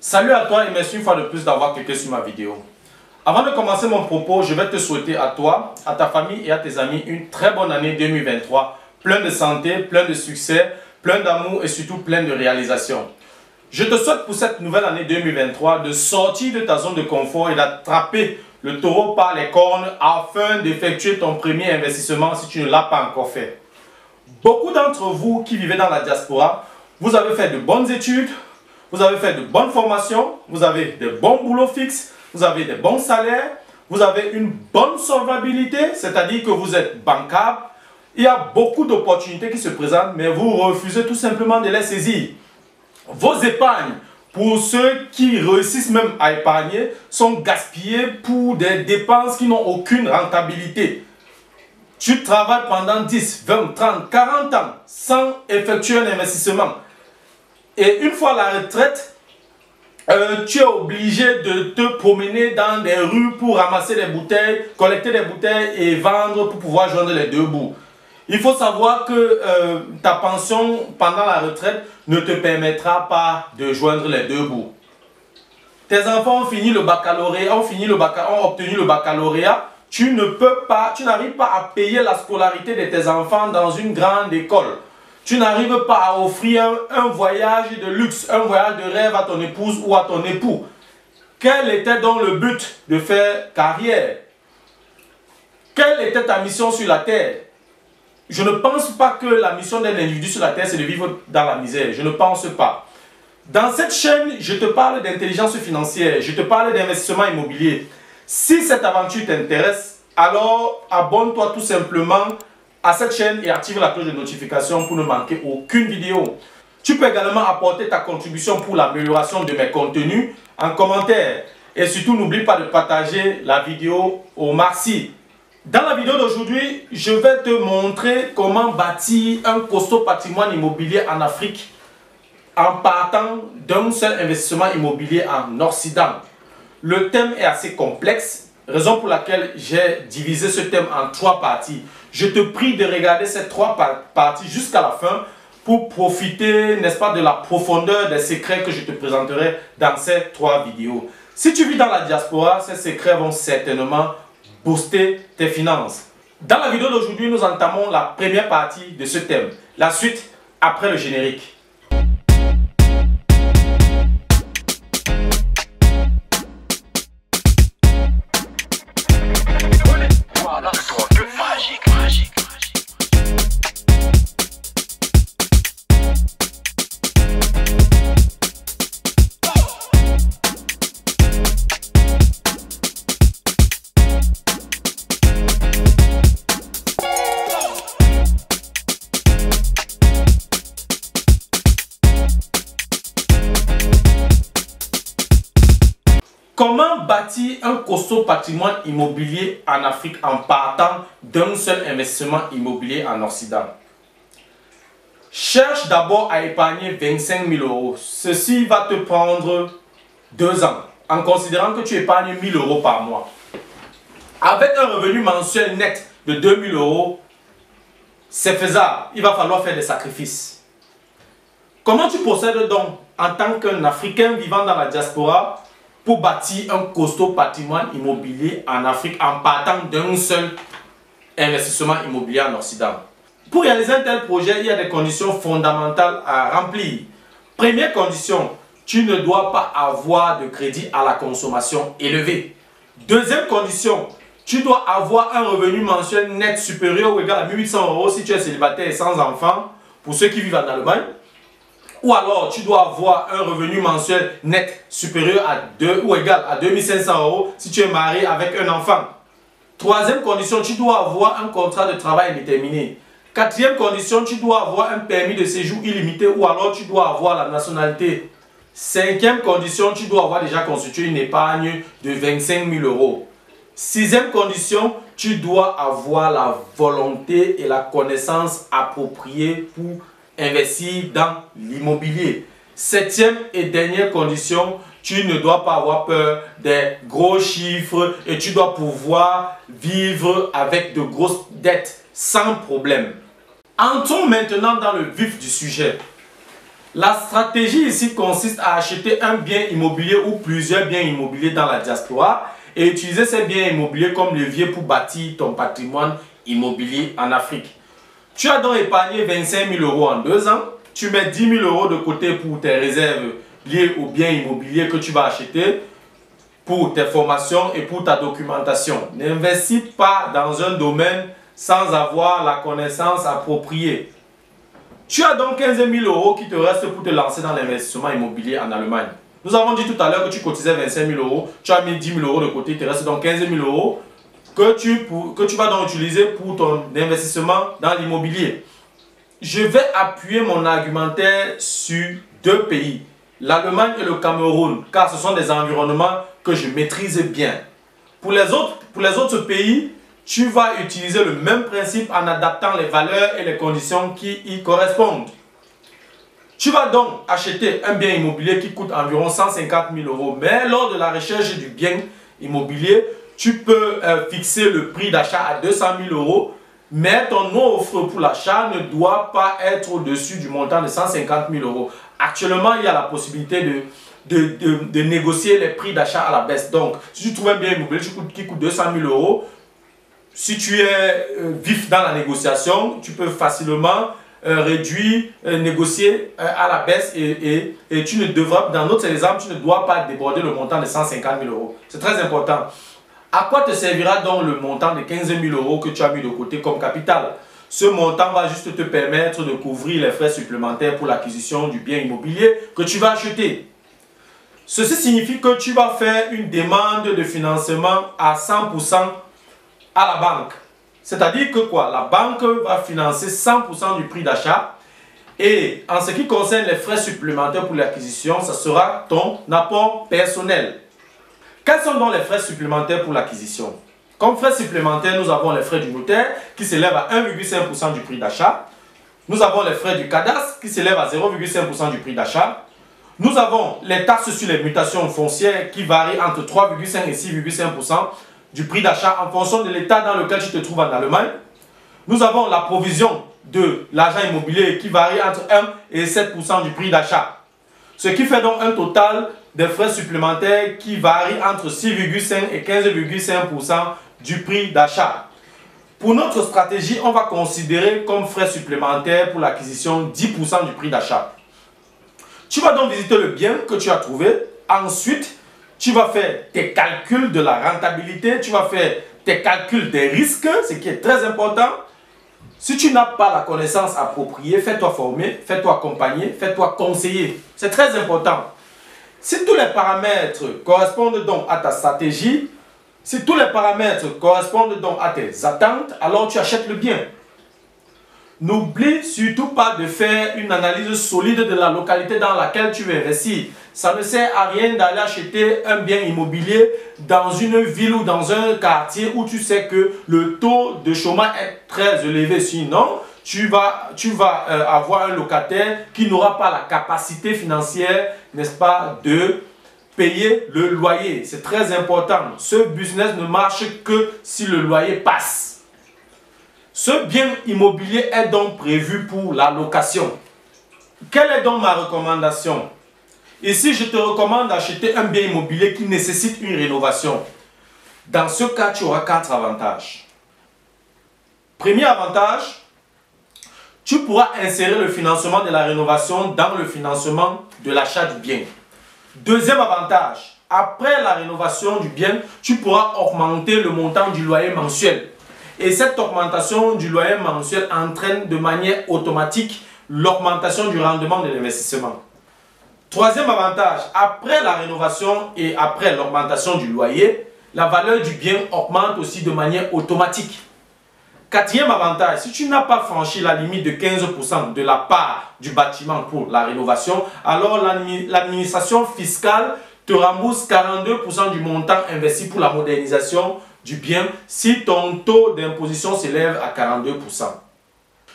Salut à toi et merci une fois de plus d'avoir cliqué sur ma vidéo. Avant de commencer mon propos, je vais te souhaiter à toi, à ta famille et à tes amis une très bonne année 2023. Plein de santé, plein de succès, plein d'amour et surtout plein de réalisations. Je te souhaite pour cette nouvelle année 2023 de sortir de ta zone de confort et d'attraper le taureau par les cornes afin d'effectuer ton premier investissement si tu ne l'as pas encore fait. Beaucoup d'entre vous qui vivez dans la diaspora, vous avez fait de bonnes études, vous avez fait de bonnes formations, vous avez de bons boulots fixes, vous avez de bons salaires, vous avez une bonne solvabilité, c'est-à-dire que vous êtes bancable. Il y a beaucoup d'opportunités qui se présentent, mais vous refusez tout simplement de les saisir. Vos épargnes, pour ceux qui réussissent même à épargner, sont gaspillées pour des dépenses qui n'ont aucune rentabilité. Tu travailles pendant 10, 20, 30, 40 ans sans effectuer un investissement. Et une fois la retraite, tu es obligé de te promener dans des rues pour ramasser des bouteilles, collecter des bouteilles et vendre pour pouvoir joindre les deux bouts. Il faut savoir que ta pension pendant la retraite ne te permettra pas de joindre les deux bouts. Tes enfants ont fini le baccalauréat, ont obtenu le baccalauréat. Tu n'arrives pas à payer la scolarité de tes enfants dans une grande école. Tu n'arrives pas à offrir un voyage de luxe, un voyage de rêve à ton épouse ou à ton époux. Quel était donc le but de faire carrière? Quelle était ta mission sur la terre? Je ne pense pas que la mission d'un individu sur la terre, c'est de vivre dans la misère. Je ne pense pas. Dans cette chaîne, je te parle d'intelligence financière, je te parle d'investissement immobilier. Si cette aventure t'intéresse, alors abonne-toi tout simplement à cette chaîne et active la cloche de notification pour ne manquer aucune vidéo. Tu peux également apporter ta contribution pour l'amélioration de mes contenus en commentaire. Et surtout, n'oublie pas de partager la vidéo au maxi. Dans la vidéo d'aujourd'hui, je vais te montrer comment bâtir un costaud patrimoine immobilier en Afrique en partant d'un seul investissement immobilier en Occident. Le thème est assez complexe, raison pour laquelle j'ai divisé ce thème en 3 parties. Je te prie de regarder ces 3 parties jusqu'à la fin pour profiter, n'est-ce pas, de la profondeur des secrets que je te présenterai dans ces 3 vidéos. Si tu vis dans la diaspora, ces secrets vont certainement booster tes finances. Dans la vidéo d'aujourd'hui, nous entamons la première partie de ce thème. La suite après le générique. Comment bâtir un costaud patrimoine immobilier en Afrique en partant d'un seul investissement immobilier en Occident? Cherche d'abord à épargner 25 000 euros. Ceci va te prendre 2 ans, en considérant que tu épargnes 1 000 euros par mois. Avec un revenu mensuel net de 2 000 euros, c'est faisable. Il va falloir faire des sacrifices. Comment tu procèdes donc en tant qu'un Africain vivant dans la diaspora pour bâtir un costaud patrimoine immobilier en Afrique en partant d'un seul investissement immobilier en Occident? Pour réaliser un tel projet, il y a des conditions fondamentales à remplir. Première condition, tu ne dois pas avoir de crédit à la consommation élevé. Deuxième condition, tu dois avoir un revenu mensuel net supérieur ou égal à 1 800 euros si tu es célibataire et sans enfant, pour ceux qui vivent en Allemagne. Ou alors, tu dois avoir un revenu mensuel net supérieur à 2 ou égal à 2 500 euros si tu es marié avec un enfant. Troisième condition, tu dois avoir un contrat de travail indéterminé. Quatrième condition, tu dois avoir un permis de séjour illimité ou alors tu dois avoir la nationalité. Cinquième condition, tu dois avoir déjà constitué une épargne de 25 000 euros. Sixième condition, tu dois avoir la volonté et la connaissance appropriée pour investir dans l'immobilier. Septième et dernière condition, tu ne dois pas avoir peur des gros chiffres et tu dois pouvoir vivre avec de grosses dettes sans problème. Entrons maintenant dans le vif du sujet. La stratégie ici consiste à acheter un bien immobilier ou plusieurs biens immobiliers dans la diaspora et utiliser ces biens immobiliers comme levier pour bâtir ton patrimoine immobilier en Afrique. Tu as donc épargné 25 000 € en 2 ans. Tu mets 10 000 € de côté pour tes réserves liées aux biens immobiliers que tu vas acheter, pour tes formations et pour ta documentation. N'investis pas dans un domaine sans avoir la connaissance appropriée. Tu as donc 15 000 € qui te restent pour te lancer dans l'investissement immobilier en Allemagne. Nous avons dit tout à l'heure que tu cotisais 25 000 €, tu as mis 10 000 € de côté, il te reste donc 15 000 € que tu vas donc utiliser pour ton investissement dans l'immobilier. Je vais appuyer mon argumentaire sur 2 pays, l'Allemagne et le Cameroun, car ce sont des environnements que je maîtrise bien. Pour les autres pays, tu vas utiliser le même principe en adaptant les valeurs et les conditions qui y correspondent. Tu vas donc acheter un bien immobilier qui coûte environ 150 000 €, mais lors de la recherche du bien immobilier, tu peux fixer le prix d'achat à 200 000 €, mais ton offre pour l'achat ne doit pas être au-dessus du montant de 150 000 €. Actuellement, il y a la possibilité de négocier les prix d'achat à la baisse. Donc, si tu trouves un bien immobilier qui coûte 200 000 €, si tu es vif dans la négociation, tu peux facilement réduire, négocier à la baisse et tu ne devras, dans notre exemple, tu ne dois pas déborder le montant de 150 000 €. C'est très important. À quoi te servira donc le montant de 15 000 € que tu as mis de côté comme capital? Ce montant va juste te permettre de couvrir les frais supplémentaires pour l'acquisition du bien immobilier que tu vas acheter. Ceci signifie que tu vas faire une demande de financement à 100% à la banque. C'est-à-dire que quoi? La banque va financer 100% du prix d'achat. Et en ce qui concerne les frais supplémentaires pour l'acquisition, ça sera ton apport personnel. Quels sont donc les frais supplémentaires pour l'acquisition? Comme frais supplémentaires, nous avons les frais du notaire qui s'élèvent à 1,5% du prix d'achat. Nous avons les frais du cadastre qui s'élèvent à 0,5% du prix d'achat. Nous avons les taxes sur les mutations foncières qui varient entre 3,5 et 6,5% du prix d'achat en fonction de l'état dans lequel tu te trouves en Allemagne. Nous avons la provision de l'argent immobilier qui varie entre 1 et 7% du prix d'achat. Ce qui fait donc un total des frais supplémentaires qui varient entre 6,5 et 15,5% du prix d'achat. Pour notre stratégie, on va considérer comme frais supplémentaires pour l'acquisition 10% du prix d'achat. Tu vas donc visiter le bien que tu as trouvé. Ensuite, tu vas faire tes calculs de la rentabilité, tu vas faire tes calculs des risques, ce qui est très important. Si tu n'as pas la connaissance appropriée, fais-toi former, fais-toi accompagner, fais-toi conseiller. C'est très important. Si tous les paramètres correspondent donc à ta stratégie, si tous les paramètres correspondent donc à tes attentes, alors tu achètes le bien. N'oublie surtout pas de faire une analyse solide de la localité dans laquelle tu veux investir. Ça ne sert à rien d'aller acheter un bien immobilier dans une ville ou dans un quartier où tu sais que le taux de chômage est très élevé. Sinon, tu vas avoir un locataire qui n'aura pas la capacité financière, n'est-ce pas, de payer le loyer. C'est très important. Ce business ne marche que si le loyer passe. Ce bien immobilier est donc prévu pour la location. Quelle est donc ma recommandation? Ici, je te recommande d'acheter un bien immobilier qui nécessite une rénovation. Dans ce cas, tu auras 4 avantages. Premier avantage, tu pourras insérer le financement de la rénovation dans le financement de l'achat du bien. Deuxième avantage, après la rénovation du bien, tu pourras augmenter le montant du loyer mensuel. Et cette augmentation du loyer mensuel entraîne de manière automatique l'augmentation du rendement de l'investissement. Troisième avantage, après la rénovation et après l'augmentation du loyer, la valeur du bien augmente aussi de manière automatique. Quatrième avantage, si tu n'as pas franchi la limite de 15% de la part du bâtiment pour la rénovation, alors l'administration fiscale te rembourse 42% du montant investi pour la modernisation du bien si ton taux d'imposition s'élève à 42%.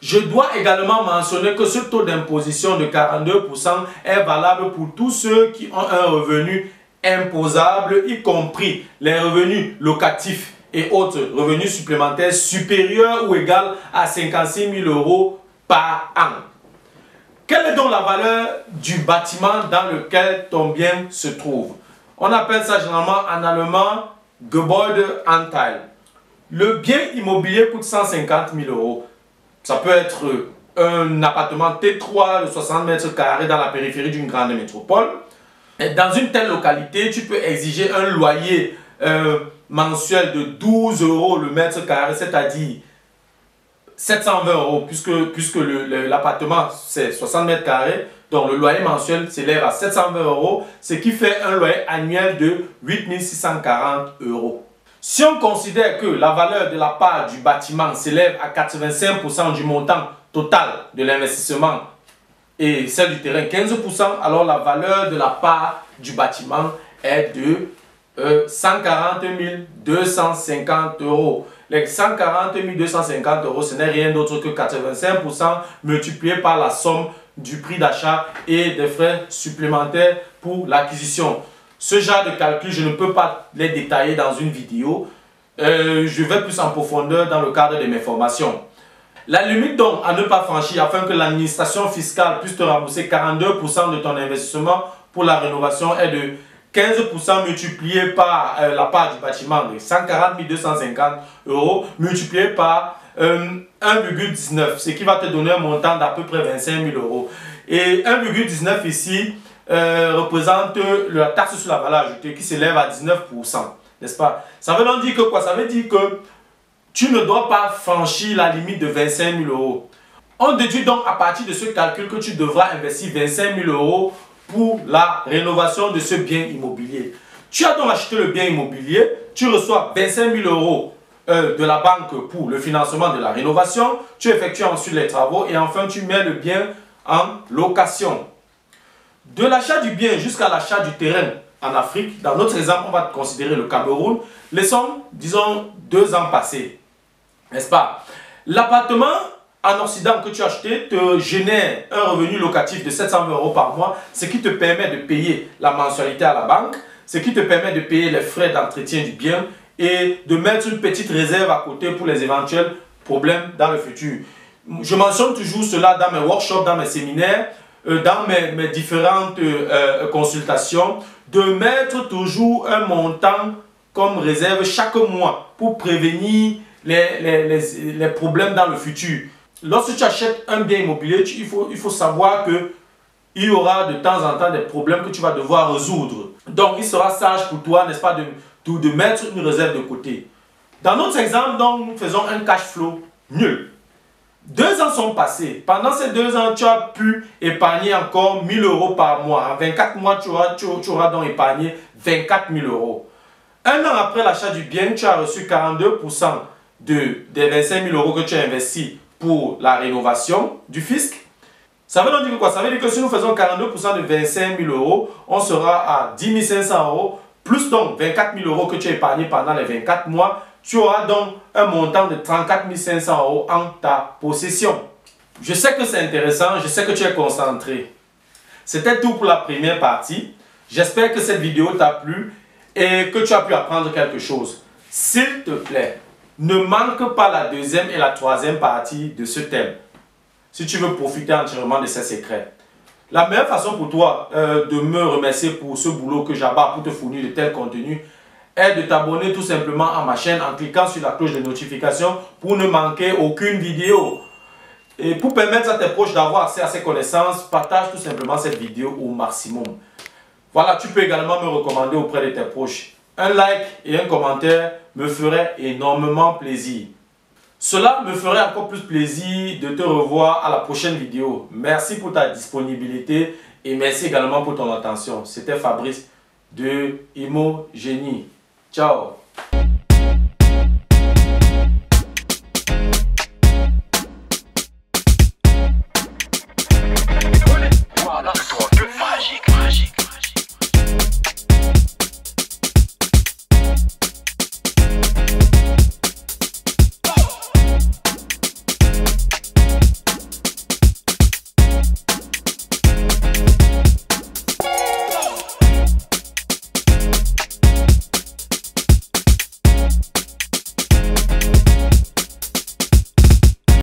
Je dois également mentionner que ce taux d'imposition de 42% est valable pour tous ceux qui ont un revenu imposable, y compris les revenus locatifs et autres revenus supplémentaires supérieurs ou égaux à 56 000 € par an. Quelle est donc la valeur du bâtiment dans lequel ton bien se trouve? On appelle ça généralement en allemand Gebäudeanteil. Le bien immobilier coûte 150 000 euros. Ça peut être un appartement T3 de 60 mètres carrés dans la périphérie d'une grande métropole. Et dans une telle localité, tu peux exiger un loyer mensuel de 12 euros le mètre carré, c'est-à-dire 720 euros, puisque l'appartement c'est 60 mètres carrés, donc le loyer mensuel s'élève à 720 euros, ce qui fait un loyer annuel de 8 640 euros. Si on considère que la valeur de la part du bâtiment s'élève à 85% du montant total de l'investissement et celle du terrain 15%, alors la valeur de la part du bâtiment est de 140 250 euros. Les 140 250 euros, ce n'est rien d'autre que 85% multiplié par la somme du prix d'achat et des frais supplémentaires pour l'acquisition. Ce genre de calcul, je ne peux pas les détailler dans une vidéo. Je vais plus en profondeur dans le cadre de mes formations. La limite donc à ne pas franchir afin que l'administration fiscale puisse te rembourser 42% de ton investissement pour la rénovation est de 15% multiplié par la part du bâtiment de 140 250 euros multiplié par 1,19, ce qui va te donner un montant d'à peu près 25 000 euros. Et 1,19 ici représente la taxe sur la valeur ajoutée qui s'élève à 19%, n'est-ce pas? Ça veut donc dire que quoi? Ça veut dire que tu ne dois pas franchir la limite de 25 000 euros. On déduit donc à partir de ce calcul que tu devras investir 25 000 euros pour la rénovation de ce bien immobilier. Tu as donc acheté le bien immobilier, tu reçois 25 000 euros de la banque pour le financement de la rénovation, tu effectues ensuite les travaux et enfin tu mets le bien en location. De l'achat du bien jusqu'à l'achat du terrain en Afrique, dans notre exemple, on va considérer le Cameroun, laissons, disons, 2 ans passés, n'est-ce pas? L'appartement en Occident que tu as acheté te génère un revenu locatif de 720 euros par mois, ce qui te permet de payer la mensualité à la banque, ce qui te permet de payer les frais d'entretien du bien et de mettre une petite réserve à côté pour les éventuels problèmes dans le futur. Je mentionne toujours cela dans mes workshops, dans mes séminaires, dans mes différentes consultations, de mettre toujours un montant comme réserve chaque mois pour prévenir les problèmes dans le futur. Lorsque tu achètes un bien immobilier, il faut savoir qu'il y aura de temps en temps des problèmes que tu vas devoir résoudre. Donc, il sera sage pour toi, n'est-ce pas, de mettre une réserve de côté. Dans notre exemple, donc, nous faisons un cash flow nul. 2 ans sont passés. Pendant ces 2 ans, tu as pu épargner encore 1 000 euros par mois. En 24 mois, tu auras donc épargné 24 000 euros. Un an après l'achat du bien, tu as reçu 42% des 25 000 euros que tu as investis pour la rénovation du fisc. Ça veut donc dire quoi? Ça veut dire que si nous faisons 42% de 25 000 euros, on sera à 10 500 euros, plus donc 24 000 euros que tu as épargné pendant les 24 mois. Tu auras donc un montant de 34 500 euros en ta possession. Je sais que c'est intéressant, je sais que tu es concentré. C'était tout pour la première partie. J'espère que cette vidéo t'a plu et que tu as pu apprendre quelque chose. S'il te plaît, ne manque pas la deuxième et la troisième partie de ce thème, si tu veux profiter entièrement de ces secrets. La meilleure façon pour toi de me remercier pour ce boulot que j'abats pour te fournir de tels contenus est de t'abonner tout simplement à ma chaîne en cliquant sur la cloche de notification pour ne manquer aucune vidéo. Et pour permettre à tes proches d'avoir accès à ces connaissances, partage tout simplement cette vidéo au maximum. Voilà, tu peux également me recommander auprès de tes proches. Un like et un commentaire me ferait énormément plaisir. Cela me ferait encore plus plaisir de te revoir à la prochaine vidéo. Merci pour ta disponibilité et merci également pour ton attention. C'était Fabrice de Imo Génie. Ciao.